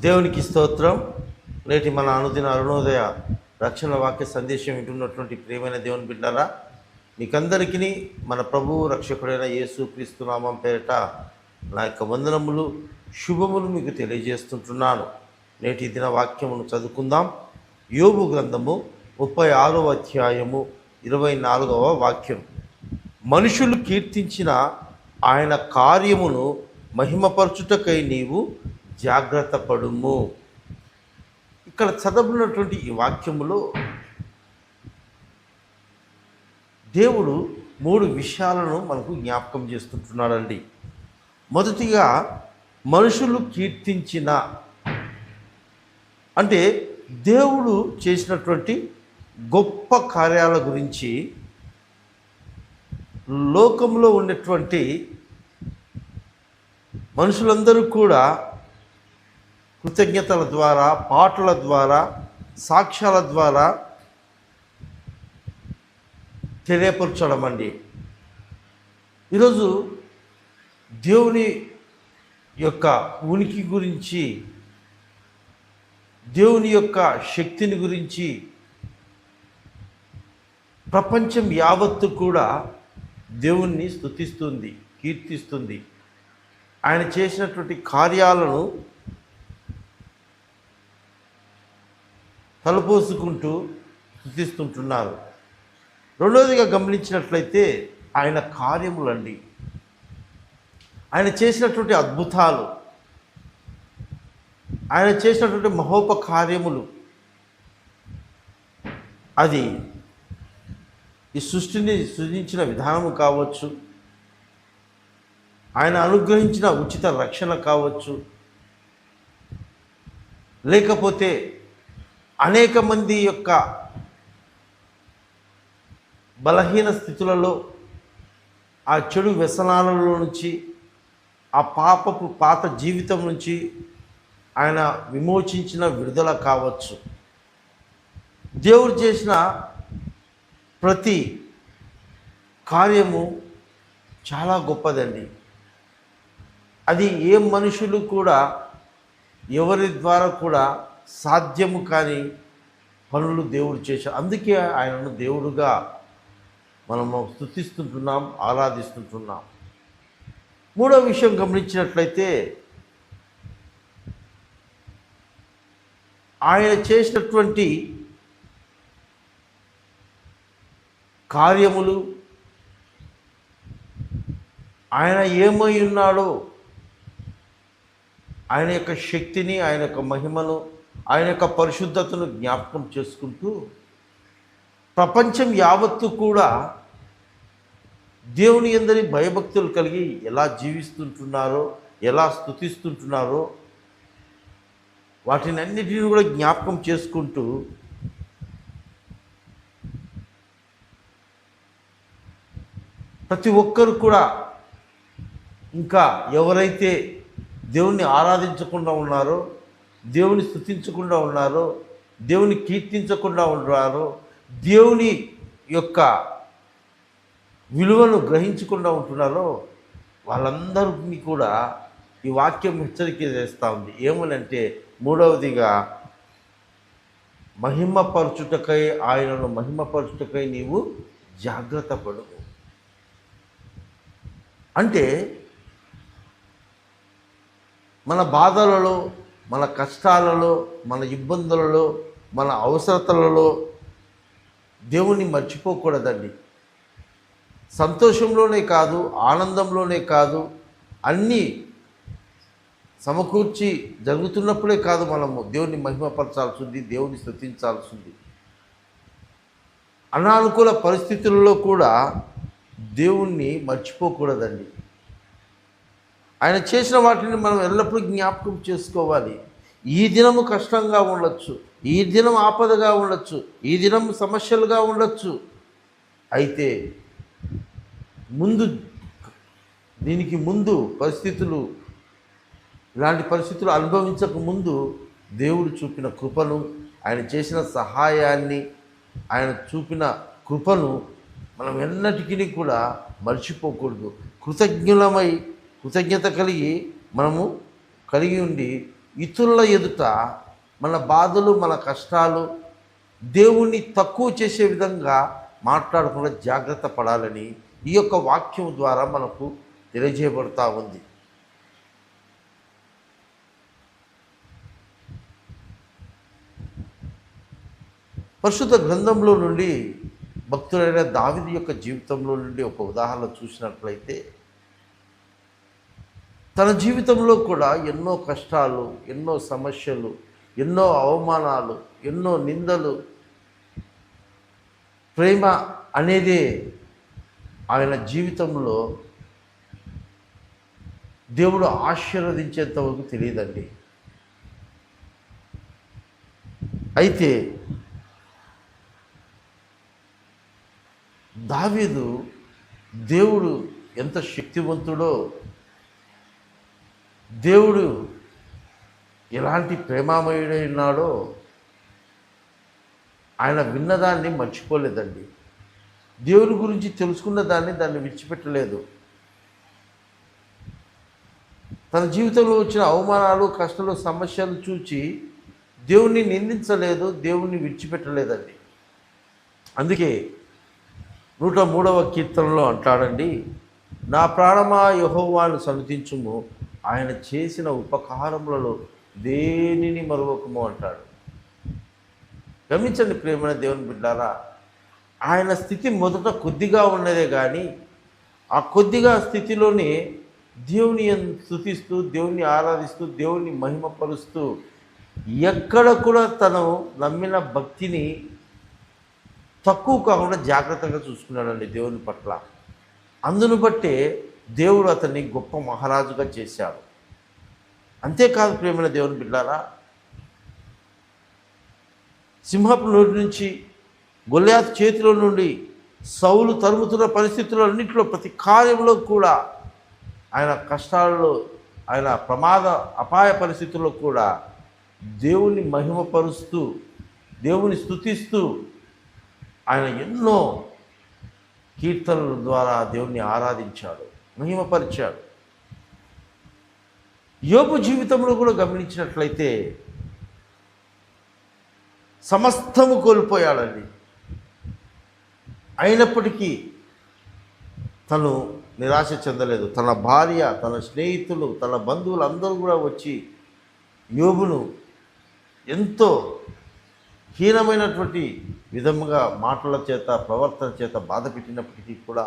దేవునికి స్తోత్రం. నేటి మన అనుదిన అరుణోదయ రక్షణ వాక్య సందేశం వింటున్నటువంటి ప్రియమైన దేవుని బిడ్డలారా, మీకందరికీ మన ప్రభువు రక్షకుడైన యేసుక్రీస్తు నామం పేరిట నా యొక్క వందనములు, శుభములు మీకు తెలియజేస్తుంటున్నాను. నేటి దిన వాక్యమును చదువుకుందాం. యోబు గ్రంథము 36వ అధ్యాయము 24వ వాక్యం. మనుషులు కీర్తించిన ఆయన కార్యమును మహిమపరచుటకై నీవు జాగ్రత్త పడుము. ఇక్కడ చదవబడినటువంటి ఈ వాక్యములో దేవుడు 3 విషయాలను మనకు జ్ఞాపకం చేస్తుంటున్నాడండి. మొదటిగా మనుషులు కీర్తించిన అంటే దేవుడు చేసినటువంటి గొప్ప కార్యాల గురించి లోకంలో ఉన్నటువంటి మనుషులందరూ కూడా కృతజ్ఞతల ద్వారా, పాటల ద్వారా, సాక్ష్యాల ద్వారా తెలియపరచడం అండి. ఈరోజు దేవుని యొక్క ఉనికి గురించి, దేవుని యొక్క శక్తిని గురించి ప్రపంచం యావత్తు కూడా దేవుణ్ణి స్తుతిస్తుంది, కీర్తిస్తుంది. ఆయన చేసినటువంటి కార్యాలను తలపోసుకుంటూ స్తుతిస్తుంటున్నారు. రెండవదిగా గమనించినట్లయితే ఆయన కార్యములండి, ఆయన చేసినటువంటి అద్భుతాలు, ఆయన చేసినటువంటి మహోపకార్యములు, అది ఈ సృష్టిని సృజించిన విధానము కావచ్చు, ఆయన అనుగ్రహించిన ఉచిత రక్షణ కావచ్చు, లేకపోతే అనేక మంది యొక్క బలహీన స్థితులలో, ఆ చెడు వ్యసనాలలో నుంచి, ఆ పాపపు పాత జీవితం నుంచి ఆయన విమోచించిన విడుదల కావచ్చు. దేవుడు చేసిన ప్రతి కార్యము చాలా గొప్పదండి. అది ఏ మనుషులు కూడా, ఎవరి ద్వారా కూడా సాధ్యము కాని పనులు దేవుడు చేశారు. అందుకే ఆయనను దేవుడుగా మనము స్తుతిస్తుంటున్నాం, ఆరాధిస్తుంటున్నాం. మూడో విషయం గమనించినట్లయితే ఆయన చేసినటువంటి కార్యములు, ఆయన ఏమై ఉన్నాడో, ఆయన యొక్క శక్తిని, ఆయన యొక్క మహిమను, ఆయన యొక్క పరిశుద్ధతను జ్ఞాపకం చేసుకుంటూ ప్రపంచం యావత్తు కూడా దేవుని యందలి భయభక్తులు కలిగి ఎలా జీవిస్తుంటున్నారో, ఎలా స్తుతిస్తుంటున్నారో వాటిని అన్నిటిని కూడా జ్ఞాపకం చేసుకుంటూ ప్రతి ఒక్కరు కూడా, ఇంకా ఎవరైతే దేవుణ్ణి ఆరాధించకుండా ఉన్నారో, దేవుని స్తుతించకుండా ఉన్నారో, దేవుని కీర్తించకుండా ఉన్నారో, దేవుని యొక్క విలువను గ్రహించకుండా ఉంటున్నారో వాళ్ళందరినీ కూడా ఈ వాక్యం హెచ్చరిక చేస్తూ ఉంది. ఏమనంటే మూడవదిగా మహిమపరచుటకై, ఆయనను మహిమపరచుటకై నీవు జాగ్రత్త పడు. అంటే మన బాధలలో, మన కష్టాలలో, మన ఇబ్బందులలో, మన అవసరతలలో దేవుణ్ణి మర్చిపోకూడదండి. సంతోషంలోనే కాదు, ఆనందంలోనే కాదు, అన్నీ సమకూర్చి జరుగుతున్నప్పుడే కాదు మనము దేవుణ్ణి మహిమపరచాల్సి ఉంది, దేవుని స్తుతించాల్సి ఉంది. అనానుకూల పరిస్థితులలో కూడా దేవుణ్ణి మర్చిపోకూడదండి. ఆయన చేసిన వాటిని మనం ఎల్లప్పుడూ జ్ఞాపకం చేసుకోవాలి. ఈ దినము కష్టంగా ఉండొచ్చు, ఈ దినం ఆపదగా ఉండొచ్చు, ఈ దినం సమస్యలుగా ఉండొచ్చు. అయితే దీనికి ముందు ఇలాంటి పరిస్థితులు అనుభవించక ముందు దేవుడు చూపిన కృపను, ఆయన చేసిన సహాయాన్ని, ఆయన చూపిన కృపను మనం ఎన్నటికీ కూడా మర్చిపోకూడదు. కృతజ్ఞత కలిగి మనము కలిగి ఉండి ఇతరుల ఎదుట మన బాధలు, మన కష్టాలు దేవుణ్ణి తక్కువ చేసే విధంగా మాట్లాడకుండా జాగ్రత్త పడాలని ఈ యొక్క వాక్యం ద్వారా మనకు తెలియజేయబడుతూ ఉంది. పరిశుద్ధ గ్రంథంలో నుండి భక్తుడైన దావీదు యొక్క జీవితంలో నుండి ఒక ఉదాహరణ చూసినట్లయితే, తన జీవితంలో కూడా ఎన్నో కష్టాలు, ఎన్నో సమస్యలు, ఎన్నో అవమానాలు, ఎన్నో నిందలు, ప్రేమ అనేది ఆయన జీవితంలో దేవుడు ఆశీర్వదించేంత వరకు తెలియదండి. అయితే దావీదు దేవుడు ఎంత శక్తివంతుడో, దేవుడు ఎలాంటి ప్రేమామయుడైనాడో ఆయన విన్నదాన్ని మర్చిపోలేదండి. దేవుని గురించి తెలుసుకున్న దాన్ని విడిచిపెట్టలేదు. తన జీవితంలో వచ్చిన అవమానాలు, కష్టాలు, సమస్యలు చూచి దేవుణ్ణి నిందించలేదు, దేవుణ్ణి విడిచిపెట్టలేదండి. అందుకే 103వ కీర్తనలో అంటాడండి, నా ప్రాణమా యెహోవాను సన్నుతించుము, ఆయన చేసిన ఉపకారములలో దేనిని మరువకము అంటాడు. గమనించండి ప్రేమైన దేవుని బిడ్డారా, ఆయన స్థితి మొదట కొద్దిగా ఉన్నదే కానీ ఆ కొద్దిగా స్థితిలోనే దేవుని స్తుతిస్తూ, దేవుని ఆరాధిస్తూ, దేవుని మహిమపరుస్తూ ఎక్కడ కూడా తను నమ్మిన భక్తిని తక్కువ కాకుండా జాగ్రత్తగా చూసుకున్నాడండి దేవుని పట్ల. అందును బట్టే దేవుడు అతన్ని గొప్ప మహారాజుగా చేశాడు. అంతేకాదు ప్రేమైన దేవుని బిడ్డారా, సింహపు నోటి నుంచి, గొల్లియాతు చేతిలో నుండి, సౌలు తరుముతున్న పరిస్థితులన్నింటిలో, ప్రతి కార్యంలో కూడా, ఆయన కష్టాల్లో, ఆయన ప్రమాద అపాయ పరిస్థితుల్లో కూడా దేవుని మహిమపరుస్తూ, దేవుని స్తుతిస్తూ ఆయన ఎన్నో కీర్తనల ద్వారా దేవుణ్ణి ఆరాధించాడు, మహిమపరిచాడు. యోబు జీవితంలో కూడా గమనించినట్లయితే సమస్తము కోల్పోయాడండి. అయినప్పటికీ తను నిరాశ చెందలేదు. తన భార్య, తన స్నేహితులు, తన బంధువులు అందరూ కూడా వచ్చి యోబును ఎంతో హీనమైనటువంటి విధముగా మాటల చేత, ప్రవర్తన చేత బాధ పెట్టినప్పటికీ కూడా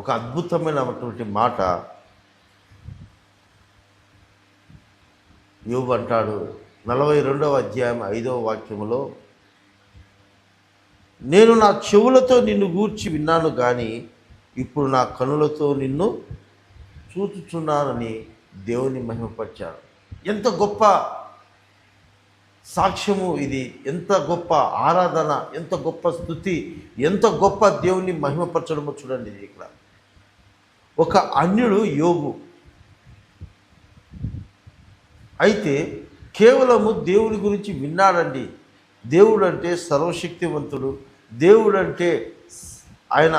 ఒక అద్భుతమైనటువంటి మాట యోబు అంటాడు. 42వ అధ్యాయం 5వ వాక్యములో, నేను నా చెవులతో నిన్ను గూర్చి విన్నాను కానీ ఇప్పుడు నా కనులతో నిన్ను చూచుచున్నానని దేవుని మహిమపరిచాడు. ఎంత గొప్ప సాక్ష్యము ఇది! ఎంత గొప్ప ఆరాధన, ఎంత గొప్ప స్తుతి, ఎంత గొప్ప దేవుని మహిమపరచడమో చూడండి. ఇది ఇక్కడ ఒక అన్యుడు యోబు. అయితే కేవలము దేవుని గురించి విన్నాడండి. దేవుడు అంటే సర్వశక్తివంతుడు, దేవుడు అంటే ఆయన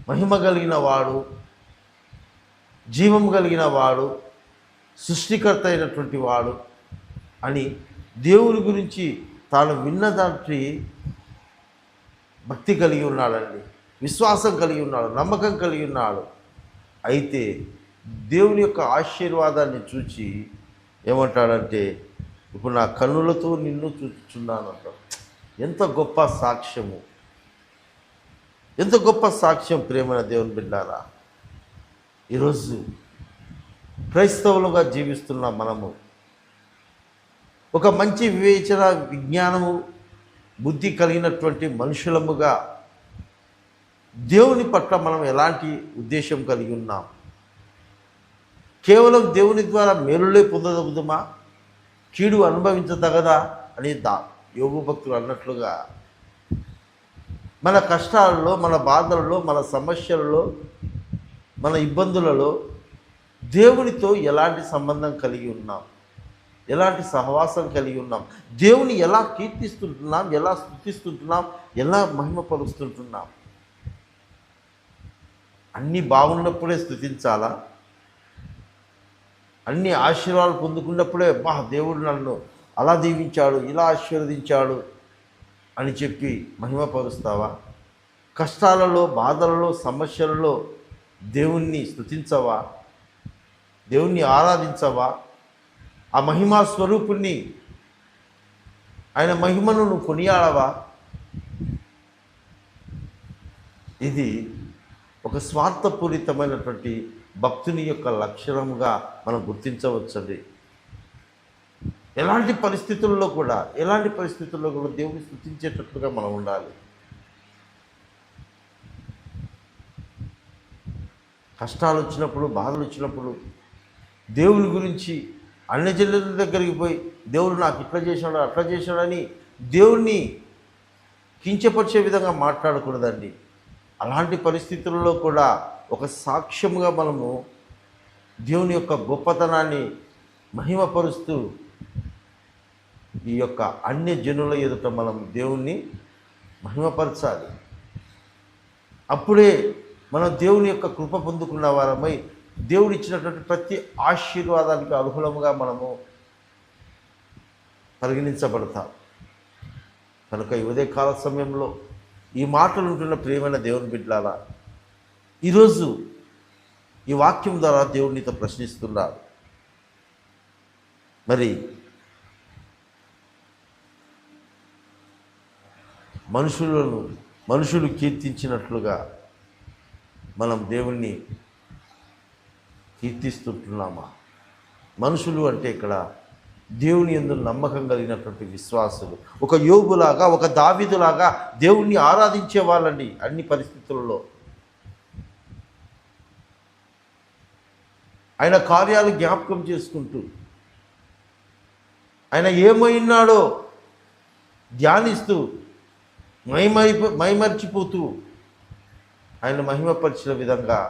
మహిమ కలిగిన వాడు, జీవం కలిగిన వాడు, సృష్టికర్త అయినటువంటి వాడు అని దేవుని గురించి తాను విన్నదాంటి భక్తి కలిగి ఉన్నాడండి, విశ్వాసం కలిగి ఉన్నాడు, నమ్మకం కలిగి ఉన్నాడు. అయితే దేవుని యొక్క ఆశీర్వాదాన్ని చూచి ఏమంటాడంటే, ఇప్పుడు నా కన్నులతో నిన్ను చూచుచున్నాను అంటాడు. ఎంత గొప్ప సాక్ష్యము, ఎంత గొప్ప సాక్ష్యం ప్రేమైన దేవుని బిడ్డారా. ఈరోజు క్రైస్తవులుగా జీవిస్తున్న మనము ఒక మంచి వివేచన, విజ్ఞానము, బుద్ధి కలిగినటువంటి మనుషులముగా దేవుని పట్ల మనం ఎలాంటి ఉద్దేశం కలిగి ఉన్నాం? కేవలం దేవుని ద్వారా మేలులే పొందదగుదమా, కీడు అనుభవించదగదా అని యోబు భక్తులు అన్నట్లుగా మన కష్టాలలో, మన బాధలలో, మన సమస్యలలో, మన ఇబ్బందులలో దేవునితో ఎలాంటి సంబంధం కలిగి ఉన్నాం, ఎలాంటి సహవాసం కలిగి ఉన్నాం, దేవుని ఎలా కీర్తిస్తుంటున్నాం, ఎలా స్తుతిస్తుంటున్నాం, ఎలా మహిమపరుస్తుంటున్నాం? అన్నీ బాగున్నప్పుడే స్తుతించాలా? అన్ని ఆశీర్వాదాలు పొందుకున్నప్పుడే దేవుడు నన్ను అలా దీవించాడు, ఇలా ఆశీర్వదించాడు అని చెప్పి మహిమపరుస్తావా? కష్టాలలో, బాధలలో, సమస్యలలో దేవుణ్ణి స్తుతించవా? దేవుణ్ణి ఆరాధించవా? ఆ మహిమా స్వరూపుణ్ణి, ఆయన మహిమను నువ్వు కొనియాడవా? ఇది ఒక స్వార్థపూరితమైనటువంటి భక్తుని యొక్క లక్షణంగా మనం గుర్తించవచ్చండి. ఎలాంటి పరిస్థితుల్లో కూడా దేవుని స్తుతించేటట్లుగా మనం ఉండాలి. కష్టాలు వచ్చినప్పుడు, బాధలు వచ్చినప్పుడు దేవుని గురించి అన్యజనుల దగ్గరికి పోయి దేవుడు నాకు ఇట్లా చేశాడు, అట్లా చేశాడని దేవుణ్ణి కించపరిచే విధంగా మాట్లాడకూడదండి. అలాంటి పరిస్థితుల్లో కూడా ఒక సాక్ష్యముగా మనము దేవుని యొక్క గొప్పతనాన్ని మహిమపరుస్తూ ఈ యొక్క అన్య జనుల ఎదుట మనం దేవుణ్ణి మహిమపరచాలి. అప్పుడే మనం దేవుని యొక్క కృప పొందుకున్న వారమై దేవుడు ఇచ్చినటువంటి ప్రతి ఆశీర్వాదానికి అర్హులముగా మనము పరిగణించబడతాం. కనుక ఈ ఉదయకాల సమయంలో ఈ మాటలు ఉంటున్న ప్రియమైన దేవుని బిడ్డలారా, ఈరోజు ఈ వాక్యం ద్వారా దేవునితో ప్రశ్నిస్తున్నారు. మరి మనుషులు కీర్తించినట్లుగా మనం దేవుణ్ణి కీర్తిస్తుంటున్నామా? మనుషులు అంటే ఇక్కడ దేవుని యందు నమ్మకం కలిగినటువంటి విశ్వాసులు, ఒక యోబులాగా, ఒక దావీదులాగా దేవుణ్ణి ఆరాధించే వాళ్ళండి. అన్ని పరిస్థితుల్లో ఆయన కార్యాలు జ్ఞాపకం చేసుకుంటూ, ఆయన ఏమైనాడో ధ్యానిస్తూ, మైమర్చిపోతూ ఆయన మహిమపరిచిన విధంగా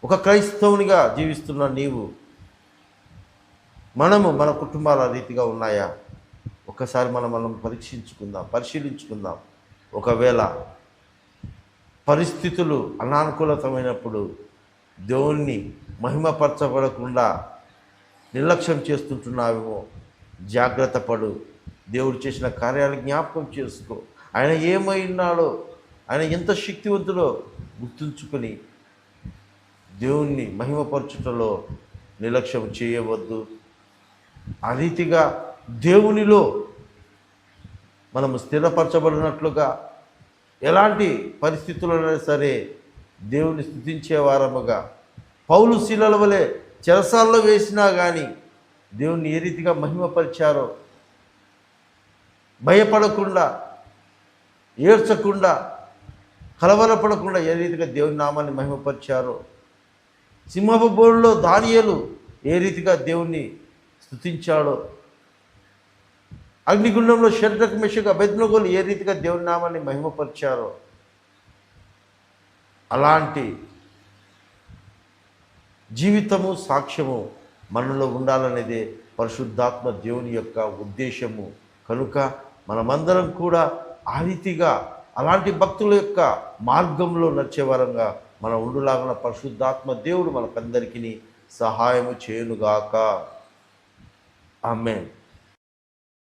ఒక క్రైస్తవునిగా జీవిస్తున్న నీవు, మనము మన కుటుంబాల రీతిగా ఉన్నాయా? ఒకసారి మనం పరిశీలించుకుందాం. ఒకవేళ పరిస్థితులు అనానుకూలతమైనప్పుడు దేవుణ్ణి మహిమపరచబడకుండా నిర్లక్ష్యం చేస్తుంటున్నావేమో, జాగ్రత్త పడు. దేవుడు చేసిన కార్యాలు జ్ఞాపకం చేసుకో. ఆయన ఏమై ఉన్నాడో, ఆయన ఎంత శక్తివంతుడో గుర్తుంచుకొని దేవుణ్ణి మహిమపరచుటలో నిర్లక్ష్యం చేయవద్దు. ఆ రీతిగా దేవునిలో మనము స్థిరపరచబడినట్లుగా ఎలాంటి పరిస్థితులైనా సరే దేవుని స్తుతించే వారముగా, పౌలు శీలల వలె చెరసాల్లో వేసినా కానీ దేవుణ్ణి ఏ రీతిగా మహిమపరిచారో, భయపడకుండా, ఏడ్చకుండా, కలవరపడకుండా ఏ రీతిగా దేవుని నామాన్ని మహిమపరిచారో, సింహపు బోనులో దానియేలు ఏ రీతిగా దేవుణ్ణి స్తుతించాడో, అగ్నిగుండంలో షడ్రక్ మెషక్ అబేద్నెగోలు ఏ రీతిగా దేవుని నామాన్ని మహిమపరిచారో, అలాంటి జీవితము, సాక్ష్యము మనలో ఉండాలనేదే పరిశుద్ధాత్మ దేవుని యొక్క ఉద్దేశము. కనుక మనమందరం కూడా ఆ రీతిగా అలాంటి భక్తుల యొక్క మార్గంలో నడిచేవారంగా మనం ఉండులాగిన పరిశుద్ధాత్మ దేవుడు మనకందరికీ సహాయము చేయునుగాక. ఆమేన్.